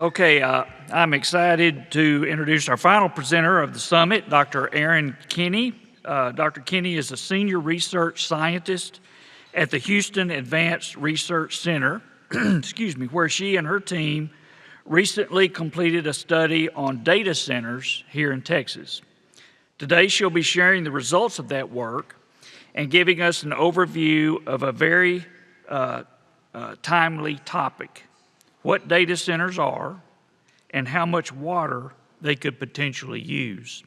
Okay, I'm excited to introduce our final presenter of the summit, Dr. Erin Kinney. Dr. Kinney is a senior research scientist at the Houston Advanced Research Center, excuse me, where she and her team recently completed a study on data centers here in Texas. Today, she'll be sharing the results of that work and giving us an overview of a very timely topic: what data centers are, and how much water they could potentially use.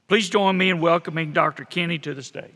Please join me in welcoming Dr. Kinney to the stage.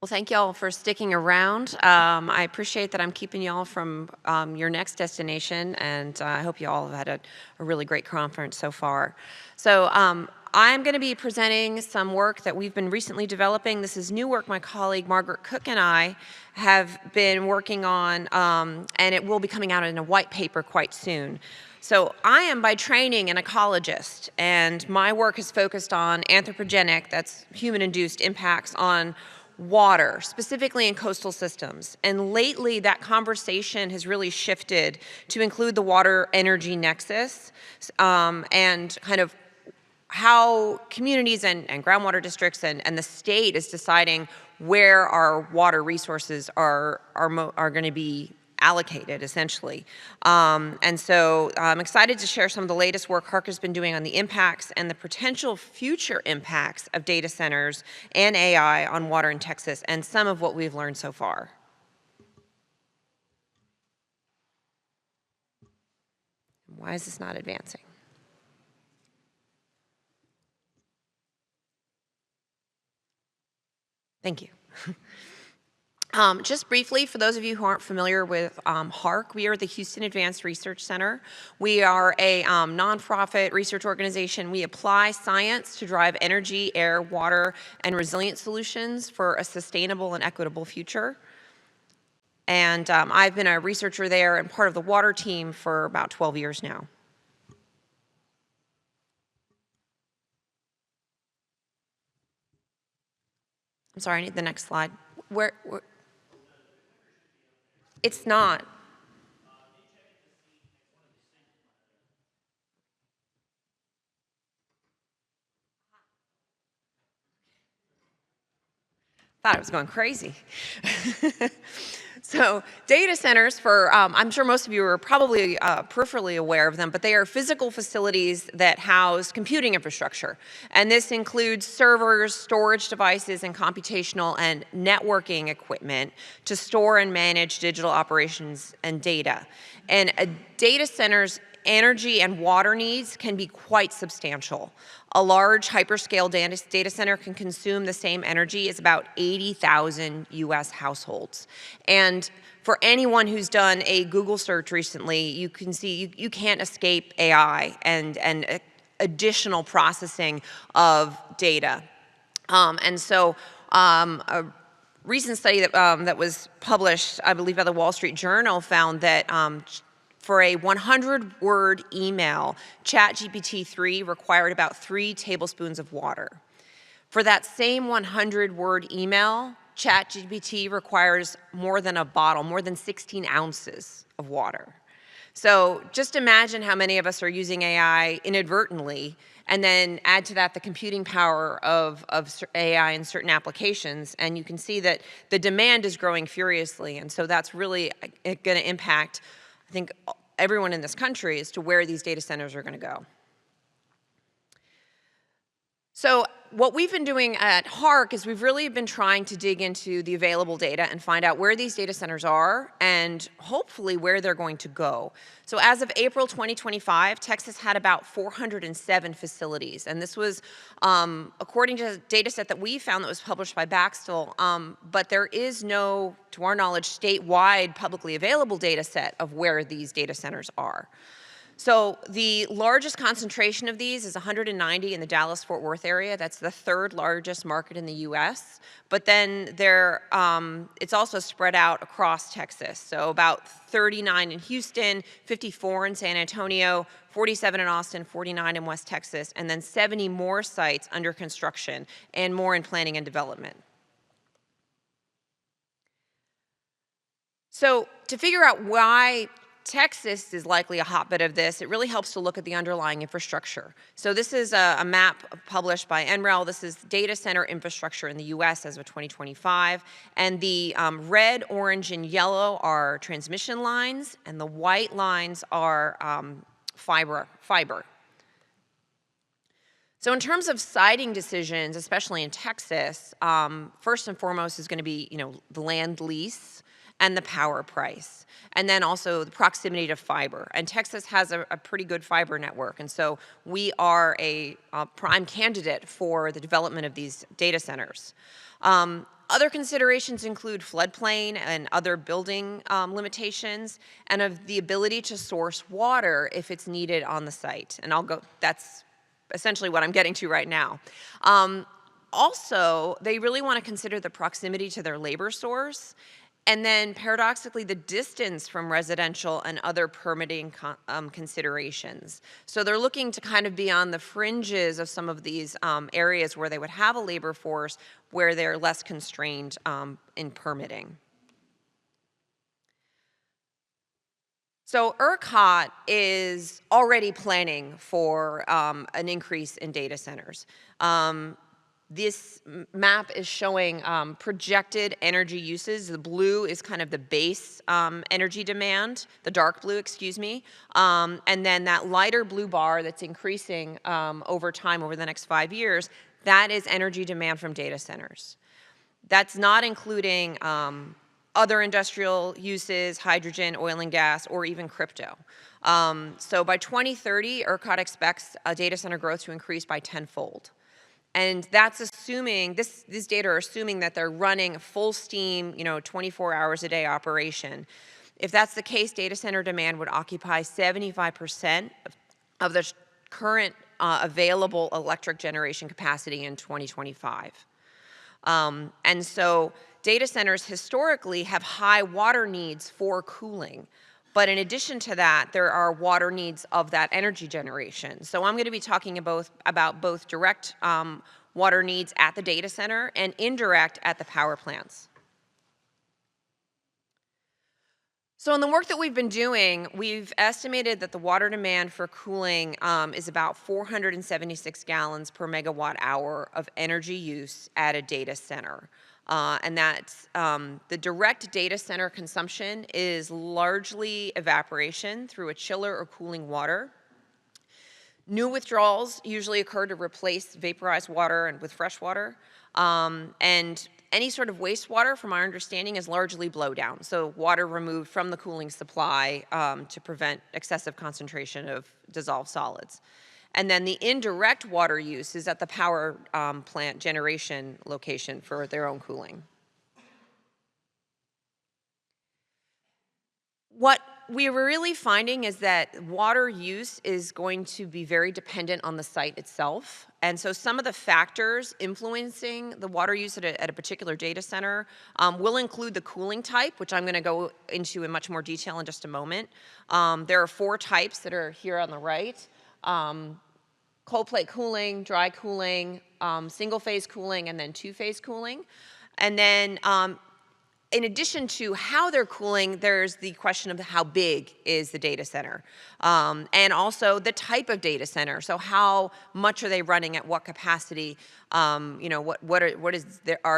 Well, thank y'all for sticking around. I appreciate that I'm keeping y'all from your next destination, and I hope you all have had a really great conference so far. So I'm going to be presenting some work that we've been recently developing. This is new work my colleague Margaret Cook and I have been working on, and it will be coming out in a white paper quite soon. So I am by training an ecologist, and my work is focused on anthropogenic, that's human-induced impacts on water, specifically in coastal systems. And lately, that conversation has really shifted to include the water energy nexus and kind of how communities and groundwater districts and the state is deciding where our water resources are going to be allocated, essentially. And so I'm excited to share some of the latest work HARC has been doing on the impacts and the potential future impacts of data centers and AI on water in Texas, and some of what we've learned so far. Why is this not advancing? Thank you. Just briefly, for those of you who aren't familiar with HARC, we are the Houston Advanced Research Center. We are a nonprofit research organization. We apply science to drive energy, air, water, and resilient solutions for a sustainable and equitable future. And I've been a researcher there and part of the water team for about 12 years now. I'm sorry, I need the next slide. Where it's not. Thought I was going crazy. So data centers, I'm sure most of you are probably peripherally aware of them, but they are physical facilities that house computing infrastructure. And this includes servers, storage devices, and computational and networking equipment to store and manage digital operations and data. And a data center's energy and water needs can be quite substantial. A large hyperscale data center can consume the same energy as about 80,000 US households. And for anyone who's done a Google search recently, you can see you can't escape AI and additional processing of data. And so a recent study that was published, I believe, by the Wall Street Journal found that for a 100-word email, ChatGPT-3 required about 3 tablespoons of water. For that same 100-word email, ChatGPT requires more than a bottle, more than 16 ounces of water. So just imagine how many of us are using AI inadvertently, and then add to that the computing power of AI in certain applications, and you can see that the demand is growing furiously, and so that's really going to impact, I think, everyone in this country as to where these data centers are going to go. So what we've been doing at HARC is we've really been trying to dig into the available data and find out where these data centers are and hopefully where they're going to go. So as of April 2025, Texas had about 407 facilities. And this was according to a data set that we found that was published by Baxtel, but there is no, to our knowledge, statewide publicly available data set of where these data centers are. So the largest concentration of these is 190 in the Dallas-Fort Worth area. That's the third largest market in the U.S. But then it's also spread out across Texas. So about 39 in Houston, 54 in San Antonio, 47 in Austin, 49 in West Texas, and then 70 more sites under construction and more in planning and development. So to figure out why Texas is likely a hotbed of this, it really helps to look at the underlying infrastructure. So this is a map published by NREL. This is data center infrastructure in the US as of 2025. And the red, orange, and yellow are transmission lines, and the white lines are fiber. So in terms of siting decisions, especially in Texas, first and foremost is going to be, the land lease and the power price, and then also the proximity to fiber. And Texas has a pretty good fiber network, and so we are a prime candidate for the development of these data centers. Other considerations include floodplain and other building limitations, and of the ability to source water if it's needed on the site. And that's essentially what I'm getting to right now. Also, they really want to consider the proximity to their labor source, and then paradoxically, the distance from residential and other permitting considerations. So they're looking to kind of be on the fringes of some of these areas where they would have a labor force, where they're less constrained in permitting. So ERCOT is already planning for an increase in data centers. This map is showing projected energy uses. The blue is kind of the base energy demand, the dark blue, excuse me. And then that lighter blue bar that's increasing over time, over the next 5 years, that is energy demand from data centers. That's not including other industrial uses, hydrogen, oil and gas, or even crypto. So by 2030, ERCOT expects data center growth to increase by tenfold. And that's assuming, these data are assuming that they're running full steam, 24 hours a day operation. If that's the case, data center demand would occupy 75% of the current available electric generation capacity in 2025. And so data centers historically have high water needs for cooling. But in addition to that, there are water needs of that energy generation. So I'm going to be talking about both direct water needs at the data center and indirect at the power plants. So in the work that we've been doing, we've estimated that the water demand for cooling is about 476 gallons per megawatt hour of energy use at a data center. And that's the direct data center consumption is largely evaporation through a chiller or cooling water. New withdrawals usually occur to replace vaporized water and with fresh water. And any sort of wastewater, from our understanding, is largely blowdown. So water removed from the cooling supply to prevent excessive concentration of dissolved solids. And then the indirect water use is at the power plant generation location for their own cooling. What we were really finding is that water use is going to be very dependent on the site itself. And so some of the factors influencing the water use at a particular data center will include the cooling type, which I'm going to go into in much more detail in just a moment. There are 4 types that are here on the right. Cold plate cooling, dry cooling, single phase cooling, and then 2-phase cooling. And then in addition to how they're cooling, there's the question of how big is the data center, and also the type of data center. So how much are they running at what capacity? Are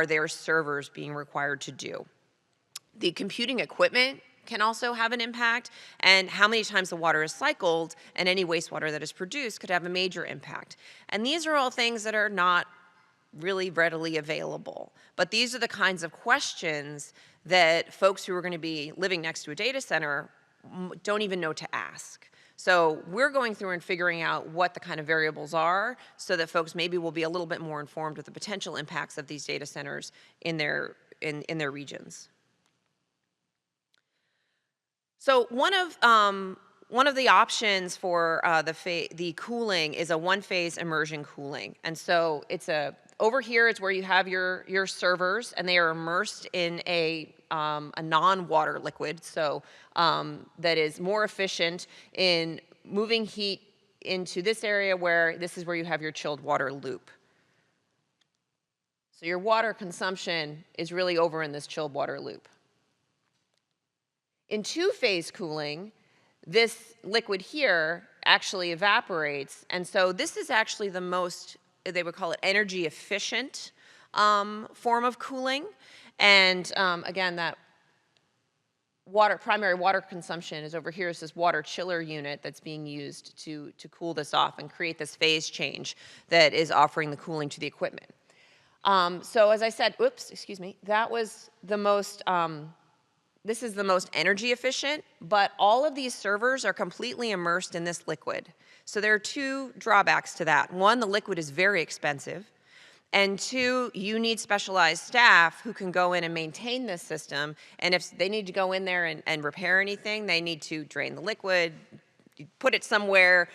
their servers being required to do? The computing equipment can also have an impact, and how many times the water is cycled and any wastewater that is produced could have a major impact. And these are all things that are not really readily available. But these are the kinds of questions that folks who are going to be living next to a data center don't even know to ask. So we're going through and figuring out what the kind of variables are so that folks maybe will be a little bit more informed with the potential impacts of these data centers in their regions. So one of One of the options for the cooling is a one-phase immersion cooling. And so over here is where you have your servers, and they are immersed in a non-water liquid, so that is more efficient in moving heat into this area where this is where you have your chilled water loop. So your water consumption is really over in this chilled water loop. In two-phase cooling, this liquid here actually evaporates, and so this is actually the most, they would call it energy efficient form of cooling. And again, that primary water consumption is over here. Is this water chiller unit that's being used to cool this off and create this phase change that is offering the cooling to the equipment. So as I said, that was the most, this is the most energy efficient, but all of these servers are completely immersed in this liquid. So there are two drawbacks to that. One, the liquid is very expensive. And two, you need specialized staff who can go in and maintain this system. And if they need to go in there and repair anything, they need to drain the liquid, put it somewhere,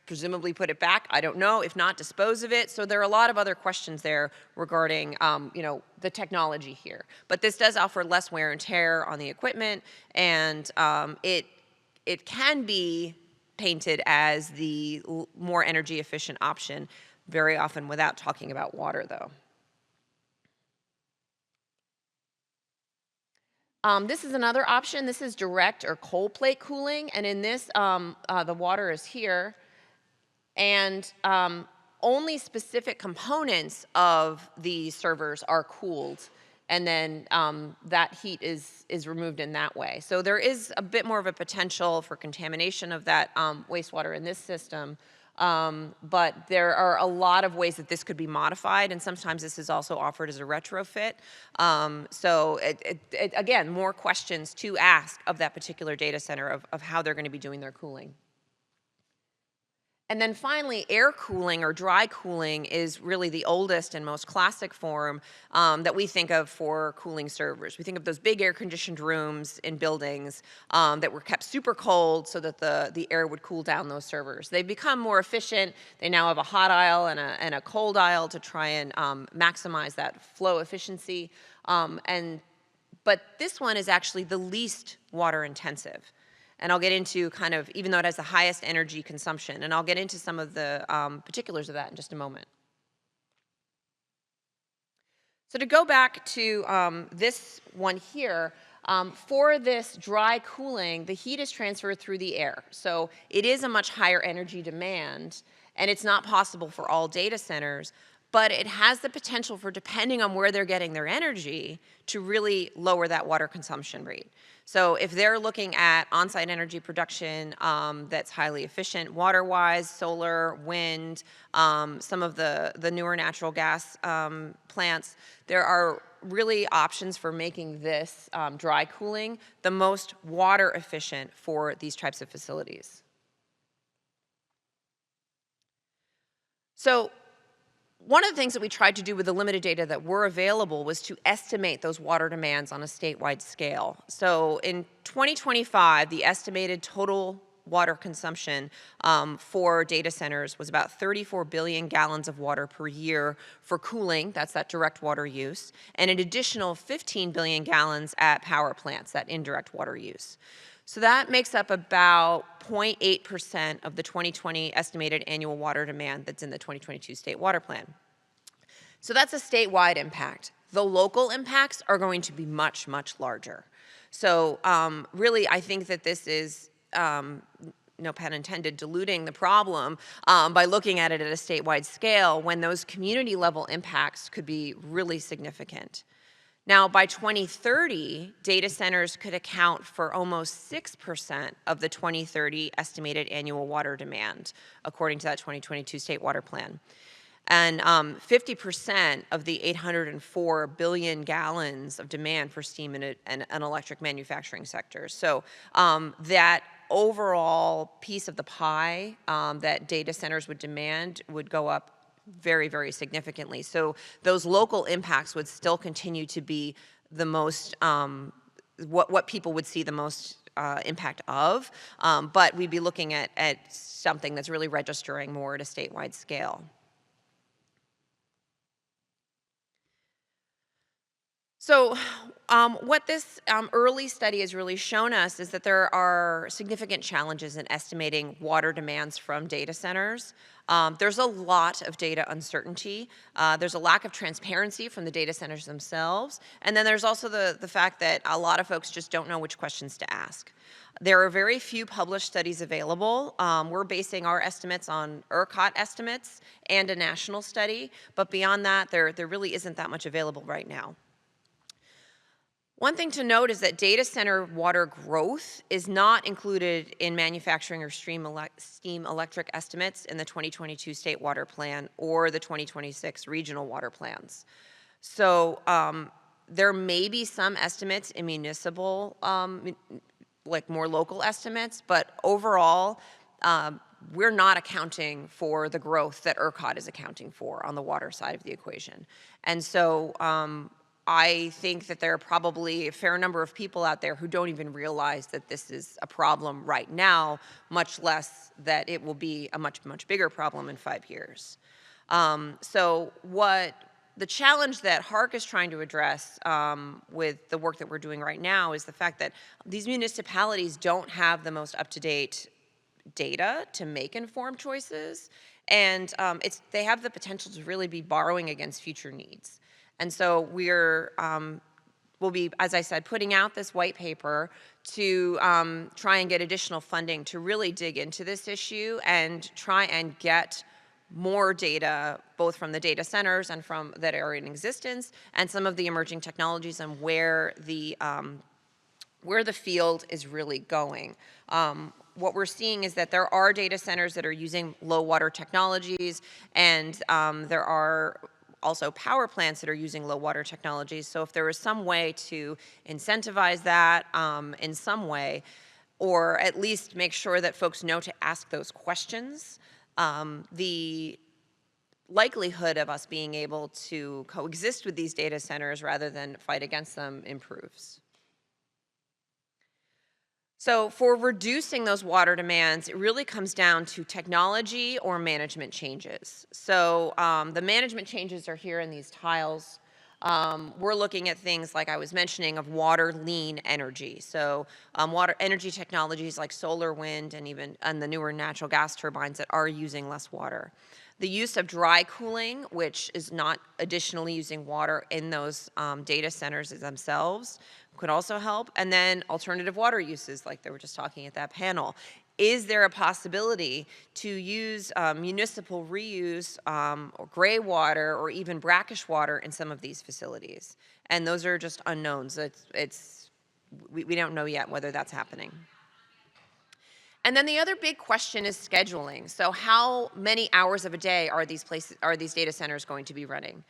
presumably put it back, I don't know, if not, dispose of it. So there are a lot of other questions there regarding the technology here. But this does offer less wear and tear on the equipment, and it can be painted as the more energy efficient option, very often without talking about water, though. This is another option. This is direct or cold plate cooling, and in this, the water is here, and only specific components of the servers are cooled, and then that heat is removed in that way. So there is a bit more of a potential for contamination of that wastewater in this system, but there are a lot of ways that this could be modified, and sometimes this is also offered as a retrofit. So again, more questions to ask of that particular data center of how they're going to be doing their cooling. And then finally, air cooling or dry cooling is really the oldest and most classic form that we think of for cooling servers. We think of those big air-conditioned rooms in buildings that were kept super cold so that the air would cool down those servers. They've become more efficient. They now have a hot aisle and a cold aisle to try and maximize that flow efficiency. But this one is actually the least water intensive. And I'll get into kind of, even though it has the highest energy consumption, and I'll get into some of the particulars of that in just a moment. So to go back to this one here, for this dry cooling, the heat is transferred through the air. So it is a much higher energy demand, and it's not possible for all data centers, but it has the potential for, depending on where they're getting their energy, to really lower that water consumption rate. So if they're looking at on-site energy production that's highly efficient water-wise, solar, wind, some of the newer natural gas plants, there are really options for making this dry cooling the most water efficient for these types of facilities. So one of the things that we tried to do with the limited data that were available was to estimate those water demands on a statewide scale. So in 2025, the estimated total water consumption for data centers was about 34 billion gallons of water per year for cooling, that's that direct water use, and an additional 15 billion gallons at power plants, that indirect water use. So that makes up about 0.8% of the 2020 estimated annual water demand that's in the 2022 State Water Plan. So that's a statewide impact. The local impacts are going to be much, much larger. So really, I think that this is, no pun intended, diluting the problem by looking at it at a statewide scale when those community level impacts could be really significant. Now, by 2030, data centers could account for almost 6% of the 2030 estimated annual water demand, according to that 2022 State Water Plan. And 50% of the 804 billion gallons of demand for steam and electric manufacturing sectors. So that overall piece of the pie that data centers would demand would go up very, very significantly. So those local impacts would still continue to be the most, what people would see the most impact of, but we'd be looking at something that's really registering more at a statewide scale. So what this early study has really shown us is that there are significant challenges in estimating water demands from data centers. There's a lot of data uncertainty. There's a lack of transparency from the data centers themselves. And then there's also the fact that a lot of folks just don't know which questions to ask. There are very few published studies available. We're basing our estimates on ERCOT estimates and a national study. But beyond that, there really isn't that much available right now. One thing to note is that data center water growth is not included in manufacturing or steam electric estimates in the 2022 State Water Plan or the 2026 Regional Water Plans. So there may be some estimates in municipal, like more local estimates, but overall, we're not accounting for the growth that ERCOT is accounting for on the water side of the equation. And so I think that there are probably a fair number of people out there who don't even realize that this is a problem right now, much less that it will be a much, much bigger problem in 5 years. So what the challenge that HARC is trying to address with the work that we're doing right now is the fact that these municipalities don't have the most up-to-date data to make informed choices, and they have the potential to really be borrowing against future needs. And so we'll be, as I said, putting out this white paper to try and get additional funding to really dig into this issue and try and get more data, both from the data centers and from that are in existence, and some of the emerging technologies and where the field is really going. What we're seeing is that there are data centers that are using low water technologies, and there are also power plants that are using low water technologies. So if there was some way to incentivize that in some way, or at least make sure that folks know to ask those questions, the likelihood of us being able to coexist with these data centers rather than fight against them improves. So for reducing those water demands, it really comes down to technology or management changes. So the management changes are here in these tiles. We're looking at things like I was mentioning of water lean energy. So water energy technologies like solar, wind, and the newer natural gas turbines that are using less water. The use of dry cooling, which is not additionally using water in those data centers themselves, could also help. And then alternative water uses, like they were just talking at that panel. Is there a possibility to use municipal reuse or gray water or even brackish water in some of these facilities? And those are just unknowns. We don't know yet whether that's happening. And then the other big question is scheduling. So how many hours of a day are these data centers going to be running?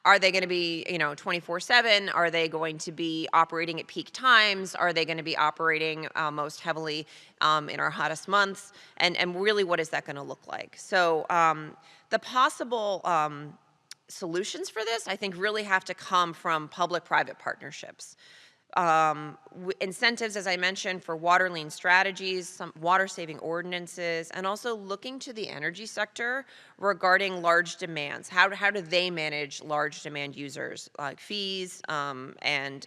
Are they going to be, 24/7? Are they going to be operating at peak times? Are they going to be operating most heavily in our hottest months? And really, what is that going to look like? So the possible solutions for this, I think, really have to come from public-private partnerships. Incentives, as I mentioned, for water lean strategies, some water saving ordinances, and also looking to the energy sector regarding large demands. How do they manage large demand users, like fees and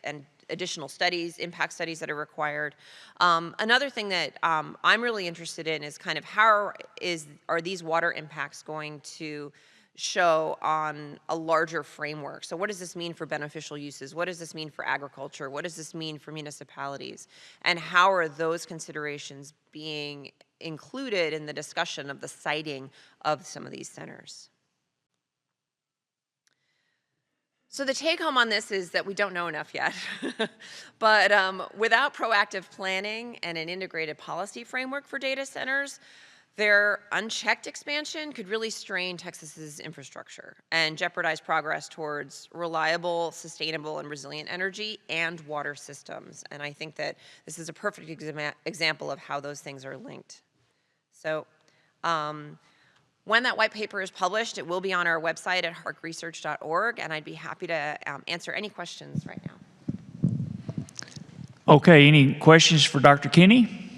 additional studies, impact studies that are required. Another thing that I'm really interested in is kind of are these water impacts going to show on a larger framework. So what does this mean for beneficial uses? What does this mean for agriculture? What does this mean for municipalities? And how are those considerations being included in the discussion of the siting of some of these centers? So the take home on this is that we don't know enough yet. But without proactive planning and an integrated policy framework for data centers, their unchecked expansion could really strain Texas's infrastructure and jeopardize progress towards reliable, sustainable, and resilient energy and water systems. And I think that this is a perfect example of how those things are linked. So when that white paper is published, it will be on our website at harcresearch.org, and I'd be happy to answer any questions right now. Okay, any questions for Dr. Kinney?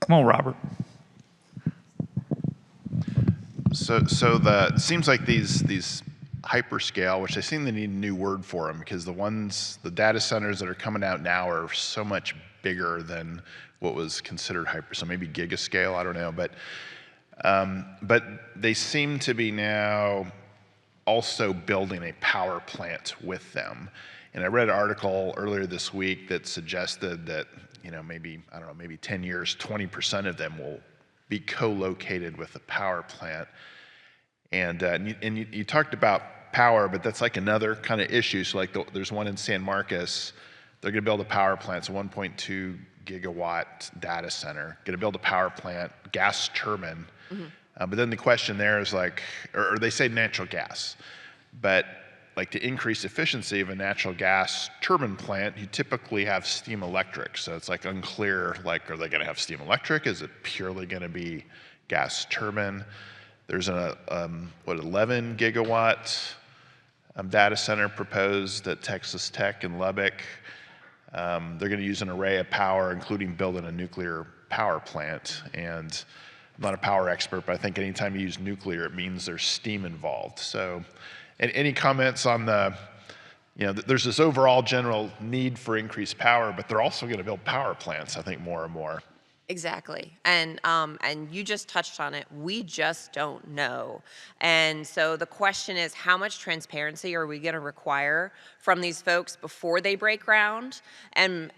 Come on, Robert. So it seems like these hyperscale, which I seem they need a new word for them because the data centers that are coming out now are so much bigger than what was considered hyper. So maybe gigascale, I don't know, but they seem to be now also building a power plant with them. And I read an article earlier this week that suggested that, maybe, I don't know, maybe 10 years, 20% of them will be co-located with a power plant. And you talked about power, but that's like another kind of issue. So like there's one in San Marcos, they're gonna build a power plant, it's a 1.2 gigawatt data center, gonna build a power plant, gas turbine. But then the question there is like, or they say natural gas, but like to increase efficiency of a natural gas turbine plant, you typically have steam electric. So it's like unclear, like, are they gonna have steam electric? Is it purely gonna be gas turbine? There's an 11 gigawatt data center proposed at Texas Tech in Lubbock. They're gonna use an array of power, including building a nuclear power plant. And I'm not a power expert, but I think anytime you use nuclear, it means there's steam involved. So, any comments on there's this overall general need for increased power, but they're also going to build power plants, I think, more and more. Exactly. And you just touched on it. We just don't know. And so the question is, how much transparency are we going to require from these folks before they break ground? And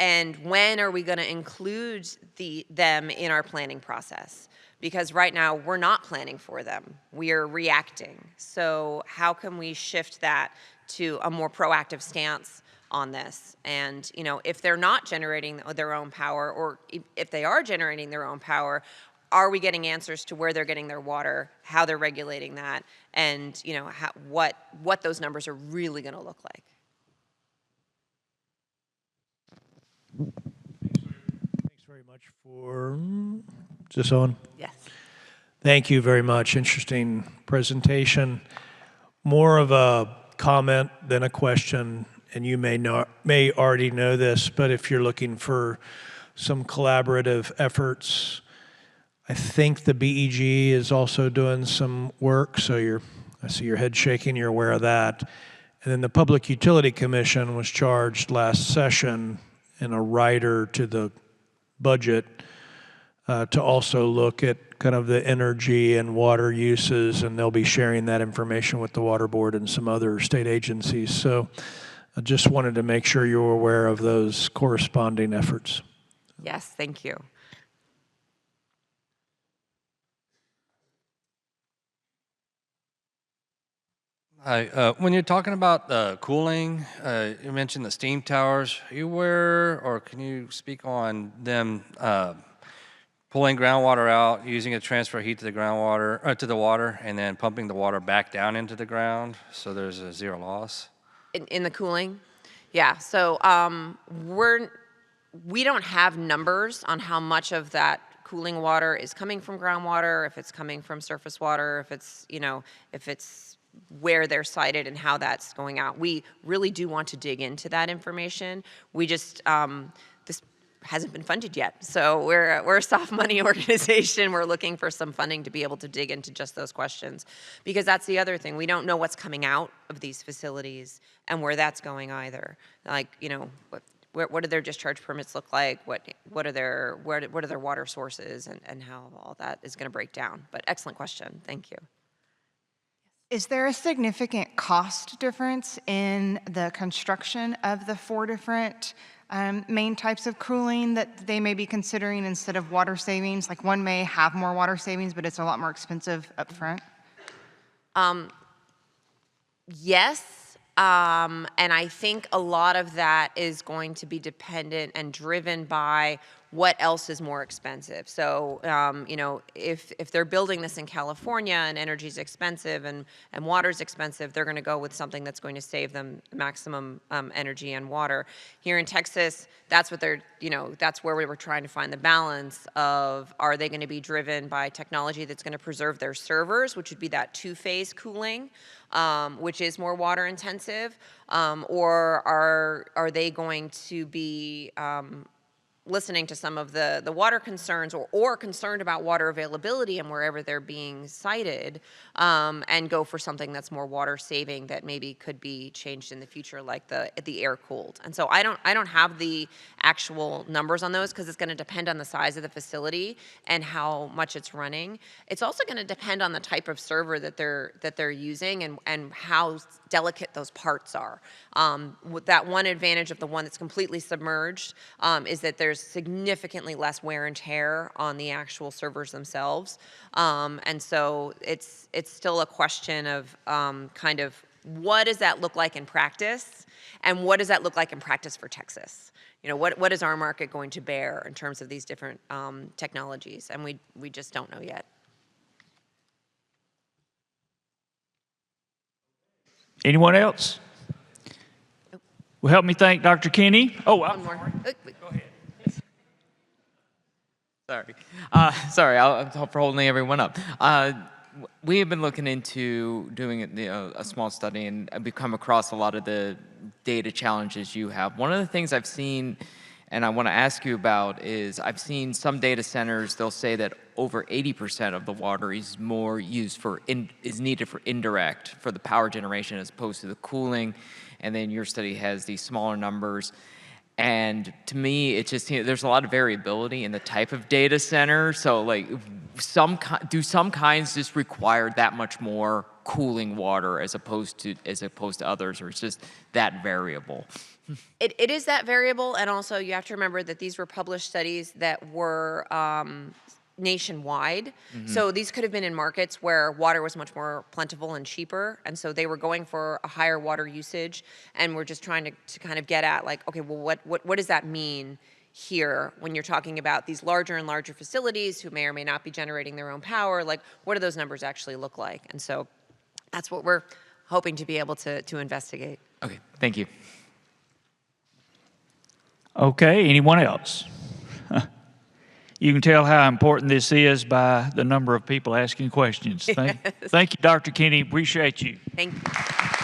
when are we going to include them in our planning process? Because right now we're not planning for them. We are reacting. So how can we shift that to a more proactive stance on this? And if they're not generating their own power, or if they are generating their own power, are we getting answers to where they're getting their water, how they're regulating that, and what those numbers are really going to look like? Thanks very much for, is this on? Yes. Thank you very much. Interesting presentation. More of a comment than a question, and you may already know this, but if you're looking for some collaborative efforts, I think the BEG is also doing some work, so I see your head shaking, you're aware of that. And then the Public Utility Commission was charged last session in a rider to the budget to also look at kind of the energy and water uses, and they'll be sharing that information with the Water Board and some other state agencies. So I just wanted to make sure you were aware of those corresponding efforts. Yes, thank you. Hi. When you're talking about cooling, you mentioned the steam towers. Are you aware, or can you speak on them pulling groundwater out, using a transfer heat to the groundwater, to the water, and then pumping the water back down into the ground so there's a zero loss? In the cooling? Yeah, so we don't have numbers on how much of that cooling water is coming from groundwater, if it's coming from surface water, if it's where they're sited and how that's going out. We really do want to dig into that information. We just, this hasn't been funded yet. So we're a soft money organization. We're looking for some funding to be able to dig into just those questions, because that's the other thing. We don't know what's coming out of these facilities and where that's going either. Like, what do their discharge permits look like? What are their water sources, and how all that is going to break down? But excellent question. Thank you. Is there a significant cost difference in the construction of the 4 different main types of cooling that they may be considering instead of water savings? Like one may have more water savings, but it's a lot more expensive up front. Yes, and I think a lot of that is going to be dependent and driven by what else is more expensive. So, you know, if they're building this in California and energy's expensive and water's expensive, they're going to go with something that's going to save them maximum energy and water. Here in Texas, that's what they're, you know, that's where we were trying to find the balance of, are they going to be driven by technology that's going to preserve their servers, which would be that two-phase cooling, which is more water intensive, or are they going to be listening to some of the water concerns or concerned about water availability and wherever they're being cited, and go for something that's more water saving that maybe could be changed in the future, like the air cooled. And so I don't have the actual numbers on those because it's going to depend on the size of the facility and how much it's running. It's also going to depend on the type of server that they're using and how delicate those parts are. With that one advantage of the one that's completely submerged is that there's significantly less wear and tear on the actual servers themselves. And so it's still a question of kind of what does that look like in practice, and what does that look like in practice for Texas? You know, what is our market going to bear in terms of these different technologies? And we just don't know yet. Anyone else? Well, help me thank Dr. Kinney. Oh, One more. go ahead. Sorry, for holding everyone up. We have been looking into doing a small study, and we've come across a lot of the data challenges you have. One of the things I've seen, and I want to ask you about, is I've seen some data centers, they'll say that over 80% of the water is more used is needed for indirect, for the power generation as opposed to the cooling, and then your study has these smaller numbers. And to me, it just, there's a lot of variability in the type of data center. So like some kinds just require that much more cooling water as opposed to others, or it's just that variable? It is that variable, and also you have to remember that these were published studies that were nationwide. So these could have been in markets where water was much more plentiful and cheaper, and so they were going for a higher water usage, and we're just trying to kind of get at, like, okay, well, what does that mean here when you're talking about these larger and larger facilities who may or may not be generating their own power? Like, what do those numbers actually look like? And so that's what we're hoping to be able to investigate. Okay, thank you. Okay, anyone else? You can tell how important this is by the number of people asking questions. Thank you, Dr. Kinney. Appreciate you. Thank you.